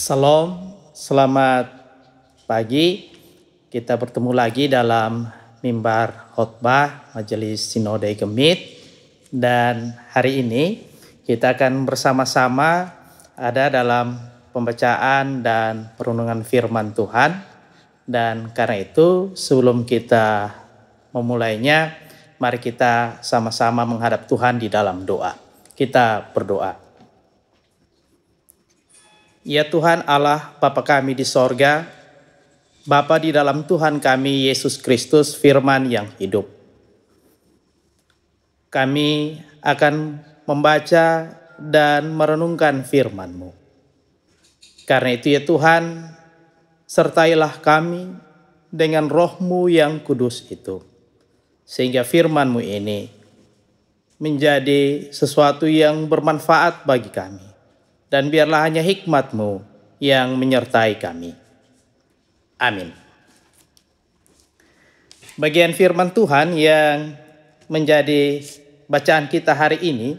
Salam, selamat pagi. Kita bertemu lagi dalam mimbar khotbah Majelis Sinode Gemit. Dan hari ini kita akan bersama-sama ada dalam pembacaan dan perenungan firman Tuhan. Dan karena itu sebelum kita memulainya, mari kita sama-sama menghadap Tuhan di dalam doa. Kita berdoa. Ya Tuhan Allah, Bapa kami di sorga, Bapa di dalam Tuhan kami Yesus Kristus firman yang hidup. Kami akan membaca dan merenungkan firman-Mu. Karena itu ya Tuhan, sertailah kami dengan roh-Mu yang kudus itu. Sehingga firman-Mu ini menjadi sesuatu yang bermanfaat bagi kami. Dan biarlah hanya hikmat-Mu yang menyertai kami. Amin. Bagian firman Tuhan yang menjadi bacaan kita hari ini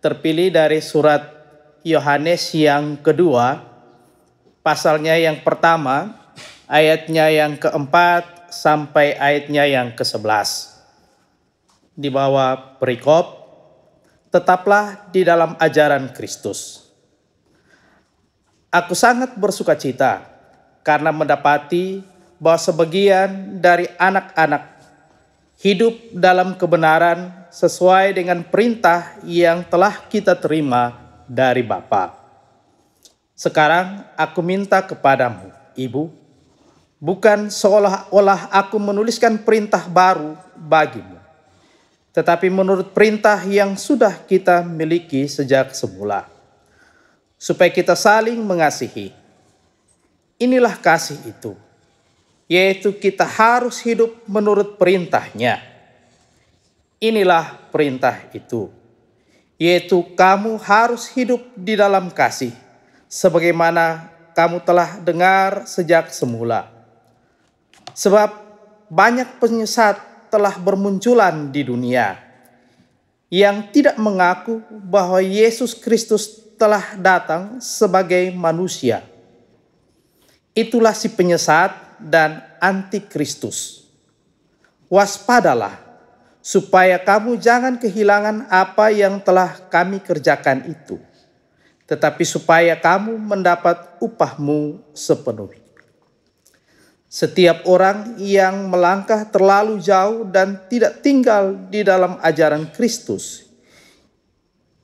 terpilih dari surat Yohanes yang kedua, pasalnya yang pertama, ayatnya yang keempat sampai ayatnya yang ke-11. Di bawah perikop, tetaplah di dalam ajaran Kristus. Aku sangat bersukacita karena mendapati bahwa sebagian dari anak-anak hidup dalam kebenaran sesuai dengan perintah yang telah kita terima dari Bapa. Sekarang aku minta kepadamu, Ibu, bukan seolah-olah aku menuliskan perintah baru bagimu, tetapi menurut perintah yang sudah kita miliki sejak semula, supaya kita saling mengasihi. Inilah kasih itu, yaitu kita harus hidup menurut perintahnya. Inilah perintah itu, yaitu kamu harus hidup di dalam kasih, sebagaimana kamu telah dengar sejak semula. Sebab banyak penyesat telah bermunculan di dunia, yang tidak mengaku bahwa Yesus Kristus telah datang sebagai manusia. Itulah si penyesat dan antikristus. Waspadalah, supaya kamu jangan kehilangan apa yang telah kami kerjakan itu, tetapi supaya kamu mendapat upahmu sepenuhnya. Setiap orang yang melangkah terlalu jauh dan tidak tinggal di dalam ajaran Kristus,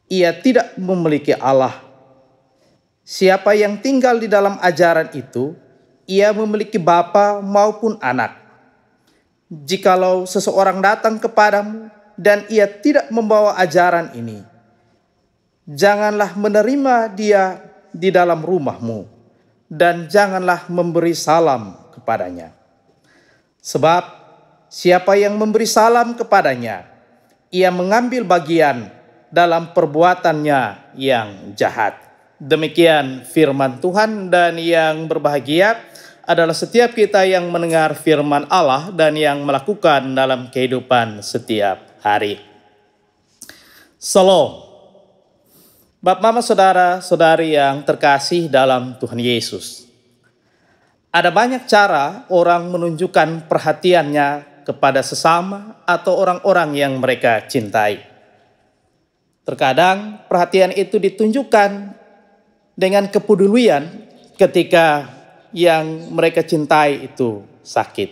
ia tidak memiliki Allah. Siapa yang tinggal di dalam ajaran itu, ia memiliki bapa maupun anak. Jikalau seseorang datang kepadamu dan ia tidak membawa ajaran ini, janganlah menerima dia di dalam rumahmu dan janganlah memberi salam kepadanya. Sebab siapa yang memberi salam kepadanya, ia mengambil bagian dalam perbuatannya yang jahat. Demikian firman Tuhan, dan yang berbahagia adalah setiap kita yang mendengar firman Allah dan yang melakukan dalam kehidupan setiap hari. Salam. Bapak, mama, saudara-saudari yang terkasih dalam Tuhan Yesus. Ada banyak cara orang menunjukkan perhatiannya kepada sesama atau orang-orang yang mereka cintai. Terkadang perhatian itu ditunjukkan dengan kepedulian ketika yang mereka cintai itu sakit.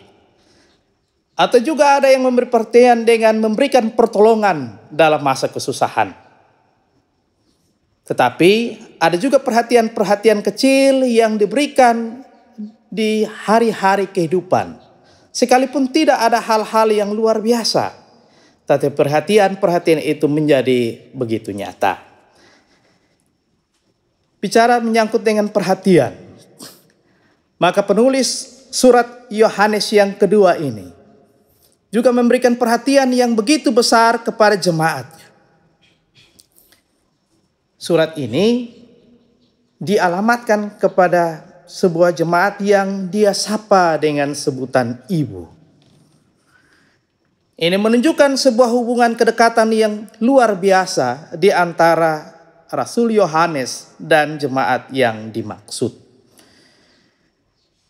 Atau juga ada yang memberi perhatian dengan memberikan pertolongan dalam masa kesusahan. Tetapi ada juga perhatian-perhatian kecil yang diberikan di hari-hari kehidupan, sekalipun tidak ada hal-hal yang luar biasa. Tapi perhatian-perhatian itu menjadi begitu nyata. Bicara menyangkut dengan perhatian, maka penulis surat Yohanes yang kedua ini juga memberikan perhatian yang begitu besar kepada jemaatnya. Surat ini dialamatkan kepada sebuah jemaat yang dia sapa dengan sebutan ibu. Ini menunjukkan sebuah hubungan kedekatan yang luar biasa di antara Rasul Yohanes dan jemaat yang dimaksud.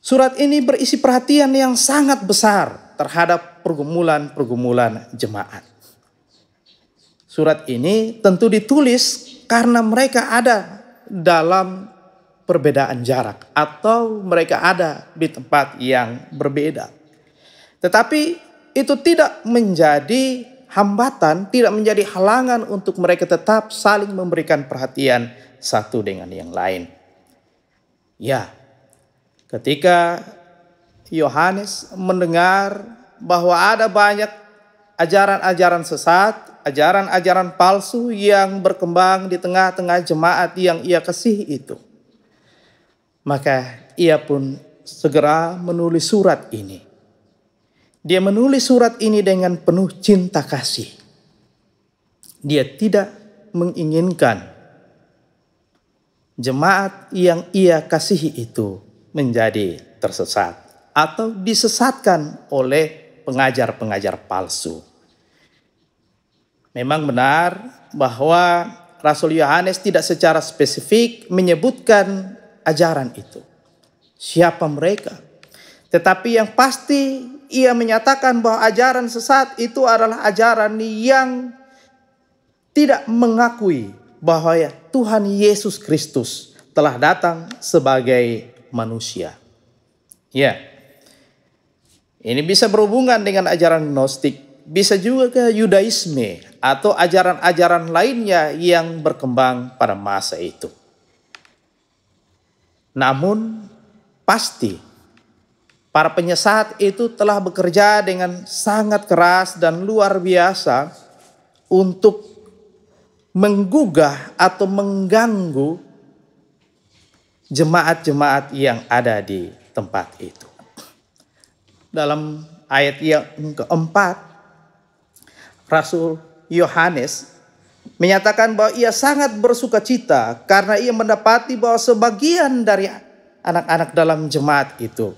Surat ini berisi perhatian yang sangat besar terhadap pergumulan-pergumulan jemaat. Surat ini tentu ditulis karena mereka ada dalam perbedaan jarak atau mereka ada di tempat yang berbeda. Tetapi itu tidak menjadi hambatan, tidak menjadi halangan untuk mereka tetap saling memberikan perhatian satu dengan yang lain. Ya, ketika Yohanes mendengar bahwa ada banyak ajaran-ajaran sesat, ajaran-ajaran palsu yang berkembang di tengah-tengah jemaat yang ia kasihi itu, maka ia pun segera menulis surat ini. Dia menulis surat ini dengan penuh cinta kasih. Dia tidak menginginkan jemaat yang ia kasihi itu menjadi tersesat atau disesatkan oleh pengajar-pengajar palsu. Memang benar bahwa Rasul Yohanes tidak secara spesifik menyebutkan ajaran itu, siapa mereka. Tetapi yang pasti ia menyatakan bahwa ajaran sesat itu adalah ajaran yang tidak mengakui bahwa Tuhan Yesus Kristus telah datang sebagai manusia. Ya, ini bisa berhubungan dengan ajaran Gnostik, bisa juga ke Yudaisme atau ajaran-ajaran lainnya yang berkembang pada masa itu. Namun pasti para penyesat itu telah bekerja dengan sangat keras dan luar biasa untuk menggugah atau mengganggu jemaat-jemaat yang ada di tempat itu. Dalam ayat yang keempat, Rasul Yohanes menyatakan bahwa ia sangat bersukacita karena ia mendapati bahwa sebagian dari anak-anak dalam jemaat itu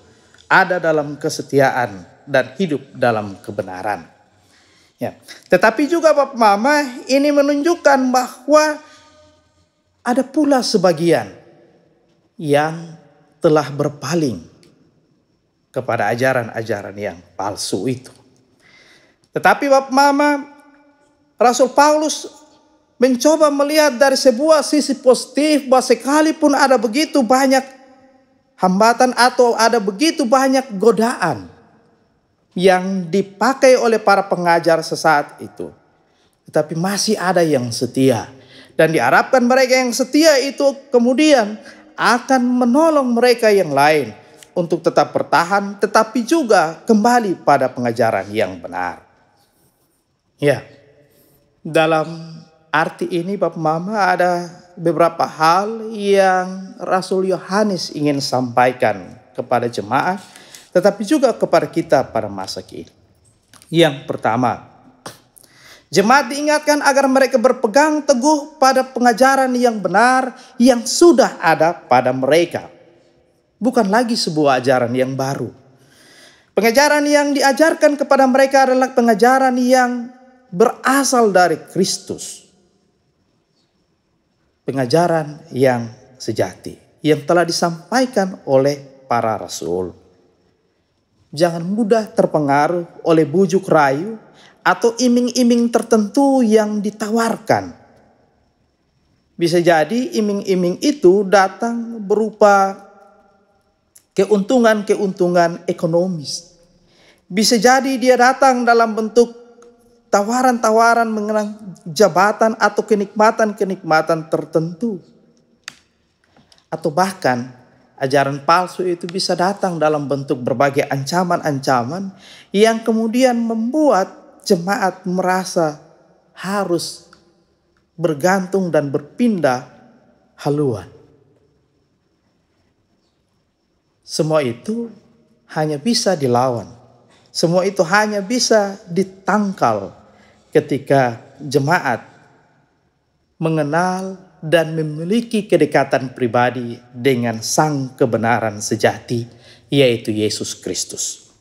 ada dalam kesetiaan dan hidup dalam kebenaran. Ya. Tetapi juga Bapak Mama, ini menunjukkan bahwa ada pula sebagian yang telah berpaling kepada ajaran-ajaran yang palsu itu. Tetapi Bapak Mama, Rasul Paulus mencoba melihat dari sebuah sisi positif bahwa sekalipun ada begitu banyak hambatan atau ada begitu banyak godaan yang dipakai oleh para pengajar sesat itu, tetapi masih ada yang setia. Dan diharapkan mereka yang setia itu kemudian akan menolong mereka yang lain untuk tetap bertahan, tetapi juga kembali pada pengajaran yang benar. Ya, dalam arti ini Bapak Mama ada beberapa hal yang Rasul Yohanes ingin sampaikan kepada jemaat, tetapi juga kepada kita pada masa kini. Yang pertama, jemaat diingatkan agar mereka berpegang teguh pada pengajaran yang benar yang sudah ada pada mereka. Bukan lagi sebuah ajaran yang baru. Pengajaran yang diajarkan kepada mereka adalah pengajaran yang berasal dari Kristus. Pengajaran yang sejati, yang telah disampaikan oleh para rasul. Jangan mudah terpengaruh oleh bujuk rayu atau iming-iming tertentu yang ditawarkan. Bisa jadi iming-iming itu datang berupa keuntungan-keuntungan ekonomis. Bisa jadi dia datang dalam bentuk tawaran-tawaran mengenai jabatan atau kenikmatan-kenikmatan tertentu. Atau bahkan ajaran palsu itu bisa datang dalam bentuk berbagai ancaman-ancaman yang kemudian membuat jemaat merasa harus bergantung dan berpindah haluan. Semua itu hanya bisa dilawan. Semua itu hanya bisa ditangkal ketika jemaat mengenal dan memiliki kedekatan pribadi dengan sang kebenaran sejati, yaitu Yesus Kristus.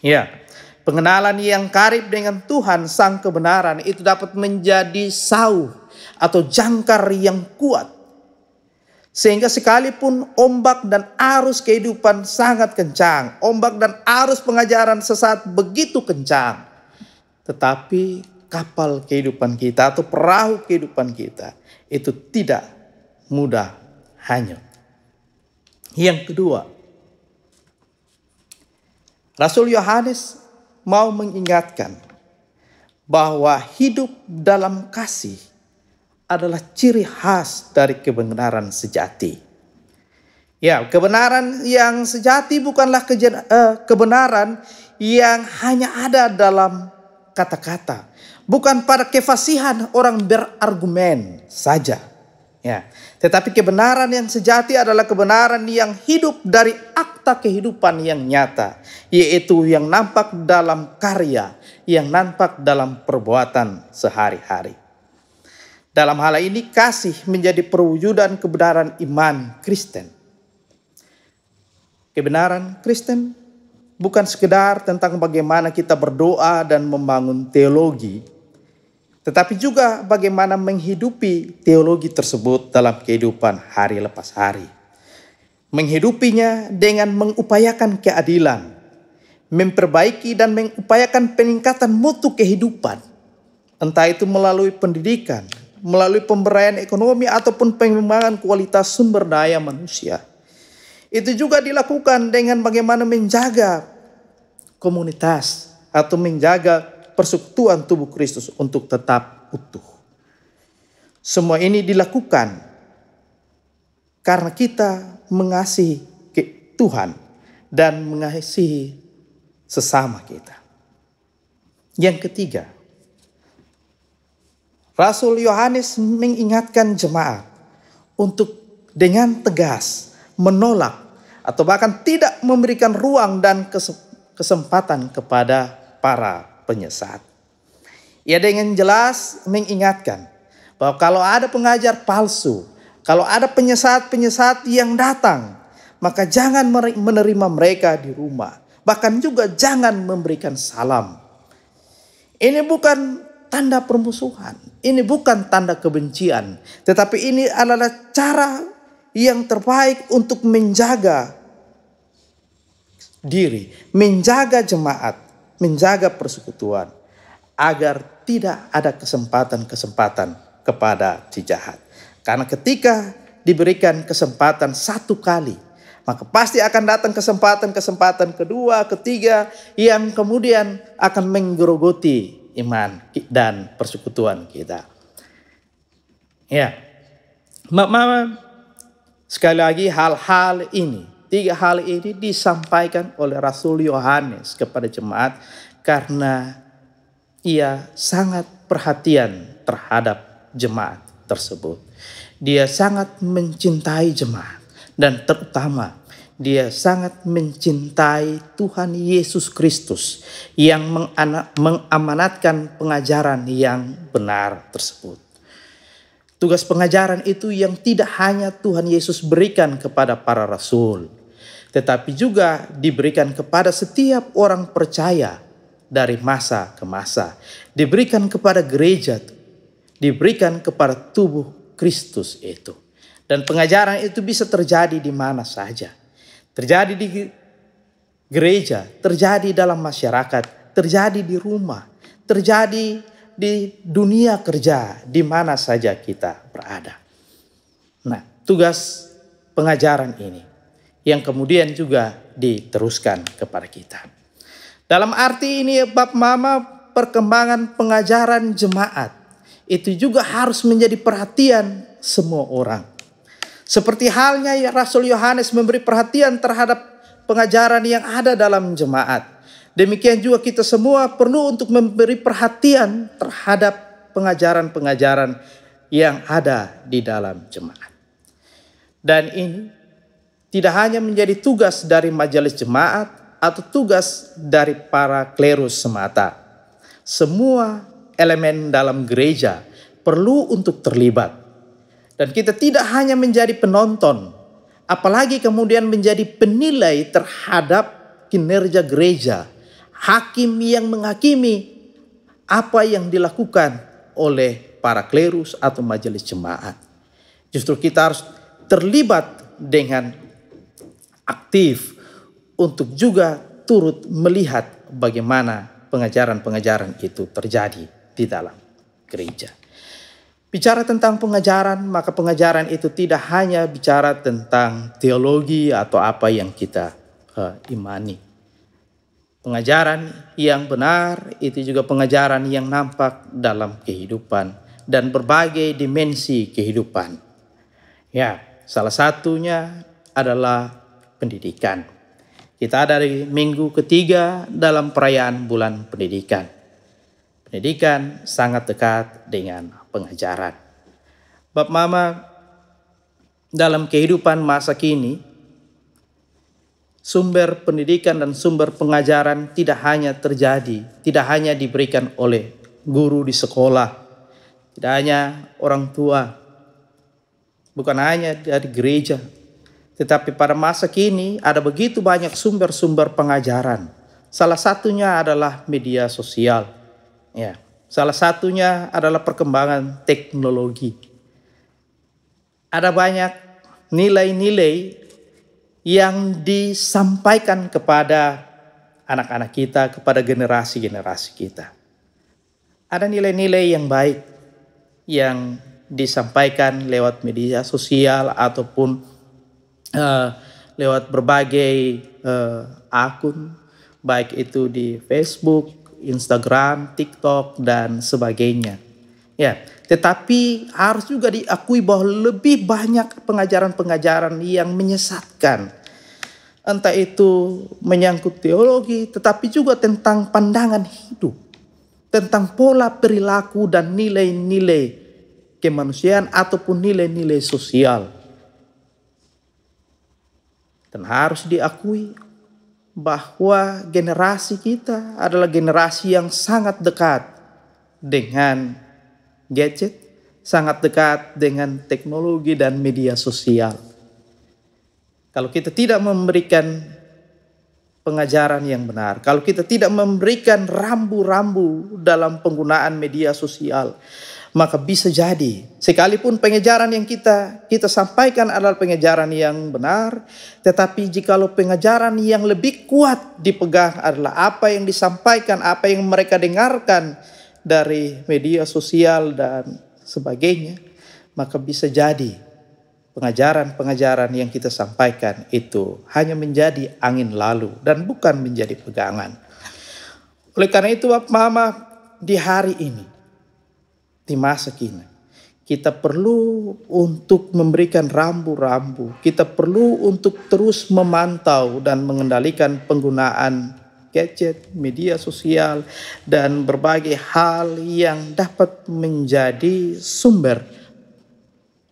Ya, pengenalan yang karib dengan Tuhan sang kebenaran itu dapat menjadi sauh atau jangkar yang kuat. Sehingga sekalipun ombak dan arus kehidupan sangat kencang, ombak dan arus pengajaran sesat begitu kencang, tetapi kapal kehidupan kita atau perahu kehidupan kita itu tidak mudah hanyut. Yang kedua, Rasul Yohanes mau mengingatkan bahwa hidup dalam kasih adalah ciri khas dari kebenaran sejati. Ya, kebenaran yang sejati bukanlah kebenaran yang hanya ada dalam kata-kata, bukan pada kefasihan orang berargumen saja. Ya, tetapi kebenaran yang sejati adalah kebenaran yang hidup dari akta kehidupan yang nyata, yaitu yang nampak dalam karya, yang nampak dalam perbuatan sehari-hari. Dalam hal ini kasih menjadi perwujudan kebenaran iman Kristen. Kebenaran Kristen bukan sekedar tentang bagaimana kita berdoa dan membangun teologi, tetapi juga bagaimana menghidupi teologi tersebut dalam kehidupan hari lepas hari. Menghidupinya dengan mengupayakan keadilan, memperbaiki dan mengupayakan peningkatan mutu kehidupan, entah itu melalui pendidikan, melalui pemberdayaan ekonomi ataupun pengembangan kualitas sumber daya manusia. Itu juga dilakukan dengan bagaimana menjaga komunitas atau menjaga persekutuan tubuh Kristus untuk tetap utuh. Semua ini dilakukan karena kita mengasihi Tuhan dan mengasihi sesama kita. Yang ketiga, Rasul Yohanes mengingatkan jemaat untuk dengan tegas menolak atau bahkan tidak memberikan ruang dan kesempatan kepada para penyesat. Ia dengan jelas mengingatkan bahwa kalau ada pengajar palsu, kalau ada penyesat-penyesat yang datang, maka jangan menerima mereka di rumah. Bahkan juga jangan memberikan salam. Ini bukan tanda permusuhan, ini bukan tanda kebencian, tetapi ini adalah cara yang terbaik untuk menjaga diri, menjaga jemaat, menjaga persekutuan, agar tidak ada kesempatan-kesempatan kepada si jahat. Karena ketika diberikan kesempatan satu kali, maka pasti akan datang kesempatan-kesempatan kedua, ketiga, yang kemudian akan menggerogoti iman dan persekutuan kita. Ya, sekali lagi hal-hal ini, tiga hal ini disampaikan oleh Rasul Yohanes kepada jemaat karena ia sangat perhatian terhadap jemaat tersebut. Dia sangat mencintai jemaat dan terutama dia sangat mencintai Tuhan Yesus Kristus yang mengamanatkan pengajaran yang benar tersebut. Tugas pengajaran itu yang tidak hanya Tuhan Yesus berikan kepada para rasul, tetapi juga diberikan kepada setiap orang percaya dari masa ke masa. Diberikan kepada gereja, diberikan kepada tubuh Kristus itu. Dan pengajaran itu bisa terjadi di mana saja. Terjadi di gereja, terjadi dalam masyarakat, terjadi di rumah, terjadi di dunia kerja, di mana saja kita berada. Nah, tugas pengajaran ini yang kemudian juga diteruskan kepada kita. Dalam arti ini bab mama perkembangan pengajaran jemaat itu juga harus menjadi perhatian semua orang. Seperti halnya Rasul Yohanes memberi perhatian terhadap pengajaran yang ada dalam jemaat. Demikian juga kita semua perlu untuk memberi perhatian terhadap pengajaran-pengajaran yang ada di dalam jemaat. Dan ini tidak hanya menjadi tugas dari majelis jemaat atau tugas dari para klerus semata. Semua elemen dalam gereja perlu untuk terlibat. Dan kita tidak hanya menjadi penonton, apalagi kemudian menjadi penilai terhadap kinerja gereja, hakim yang menghakimi apa yang dilakukan oleh para klerus atau majelis jemaat. Justru kita harus terlibat dengan aktif untuk juga turut melihat bagaimana pengajaran-pengajaran itu terjadi di dalam gereja. Bicara tentang pengajaran, maka pengajaran itu tidak hanya bicara tentang teologi atau apa yang kita imani. Pengajaran yang benar itu juga pengajaran yang nampak dalam kehidupan dan berbagai dimensi kehidupan. Ya, salah satunya adalah pendidikan. Kita ada di minggu ketiga dalam perayaan bulan pendidikan. Pendidikan sangat dekat dengan pengajaran. Bab Mama, dalam kehidupan masa kini, sumber pendidikan dan sumber pengajaran tidak hanya diberikan oleh guru di sekolah, tidak hanya orang tua, bukan hanya dari gereja, tetapi pada masa kini ada begitu banyak sumber-sumber pengajaran. Salah satunya adalah media sosial. Ya, salah satunya adalah perkembangan teknologi. Ada banyak nilai-nilai yang disampaikan kepada anak-anak kita, kepada generasi-generasi kita. Ada nilai-nilai yang baik yang disampaikan lewat media sosial ataupun lewat berbagai akun, baik itu di Facebook, Instagram, TikTok, dan sebagainya. Ya, tetapi harus juga diakui bahwa lebih banyak pengajaran-pengajaran yang menyesatkan. Entah itu menyangkut teologi, tetapi juga tentang pandangan hidup, tentang pola perilaku dan nilai-nilai kemanusiaan ataupun nilai-nilai sosial. Dan harus diakui bahwa generasi kita adalah generasi yang sangat dekat dengan gadget, sangat dekat dengan teknologi dan media sosial. Kalau kita tidak memberikan pengajaran yang benar, kalau kita tidak memberikan rambu-rambu dalam penggunaan media sosial, maka bisa jadi sekalipun pengajaran yang kita sampaikan adalah pengajaran yang benar, tetapi jikalau pengajaran yang lebih kuat dipegang adalah apa yang disampaikan, apa yang mereka dengarkan dari media sosial dan sebagainya, maka bisa jadi pengajaran-pengajaran yang kita sampaikan itu hanya menjadi angin lalu dan bukan menjadi pegangan. Oleh karena itu, Mama, di hari ini, di masa kini, kita perlu untuk memberikan rambu-rambu. Kita perlu untuk terus memantau dan mengendalikan penggunaan gadget, media sosial, dan berbagai hal yang dapat menjadi sumber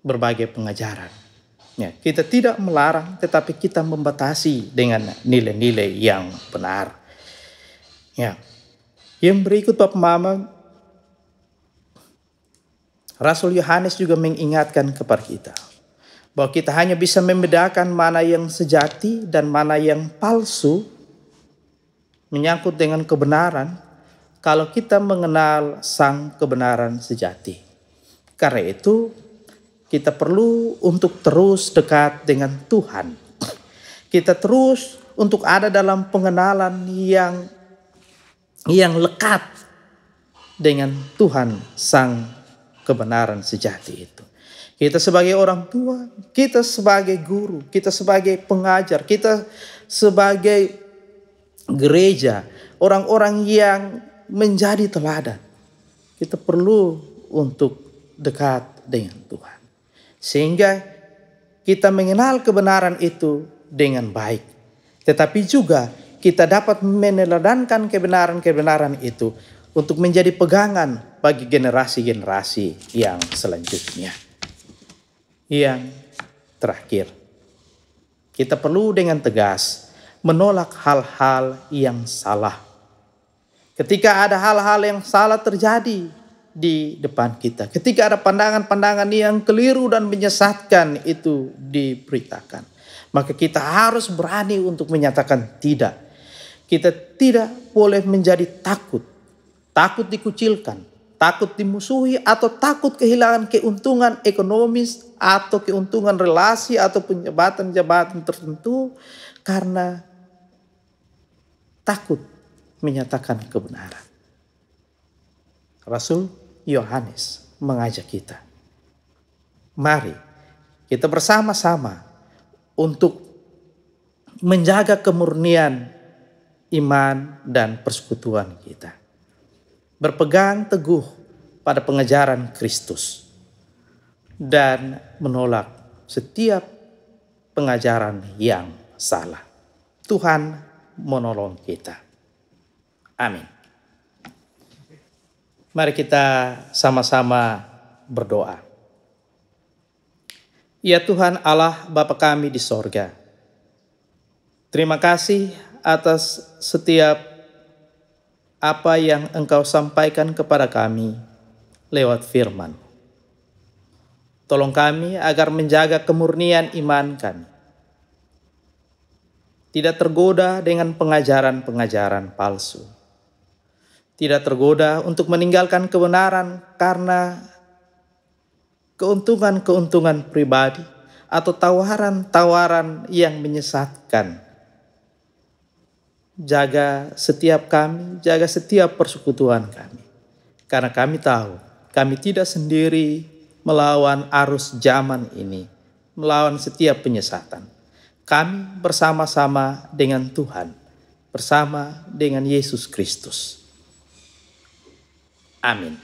berbagai pengajaran. Ya, kita tidak melarang, tetapi kita membatasi dengan nilai-nilai yang benar. Ya, yang berikut, Bapak Mama, Rasul Yohanes juga mengingatkan kepada kita bahwa kita hanya bisa membedakan mana yang sejati dan mana yang palsu menyangkut dengan kebenaran kalau kita mengenal sang kebenaran sejati. Karena itu, kita perlu untuk terus dekat dengan Tuhan. Kita terus untuk ada dalam pengenalan yang lekat dengan Tuhan sang kebenaran sejati itu. Kita sebagai orang tua, kita sebagai guru, kita sebagai pengajar, kita sebagai gereja, orang-orang yang menjadi teladan. Kita perlu untuk dekat dengan Tuhan. Sehingga kita mengenal kebenaran itu dengan baik. Tetapi juga kita dapat meneladankan kebenaran-kebenaran itu untuk menjadi pegangan bagi generasi-generasi yang selanjutnya. Yang terakhir, kita perlu dengan tegas menolak hal-hal yang salah. Ketika ada hal-hal yang salah terjadi di depan kita, ketika ada pandangan-pandangan yang keliru dan menyesatkan itu diberitakan, maka kita harus berani untuk menyatakan tidak. Kita tidak boleh menjadi takut dikucilkan, takut dimusuhi, atau takut kehilangan keuntungan ekonomis, atau keuntungan relasi, ataupun jabatan-jabatan tertentu, karena takut menyatakan kebenaran. Rasul Yohanes mengajak kita, mari kita bersama-sama untuk menjaga kemurnian iman dan persekutuan kita. Berpegang teguh pada pengajaran Kristus dan menolak setiap pengajaran yang salah. Tuhan menolong kita. Amin. Mari kita sama-sama berdoa. Ya Tuhan Allah Bapa kami di sorga, terima kasih atas setiap apa yang Engkau sampaikan kepada kami lewat firman. Tolong kami agar menjaga kemurnian iman kami, tidak tergoda dengan pengajaran-pengajaran palsu, tidak tergoda untuk meninggalkan kebenaran karena keuntungan-keuntungan pribadi atau tawaran-tawaran yang menyesatkan. Jaga setiap kami, jaga setiap persekutuan kami. Karena kami tahu, kami tidak sendiri melawan arus zaman ini, melawan setiap penyesatan. Kami bersama-sama dengan Tuhan, bersama dengan Yesus Kristus. Amin.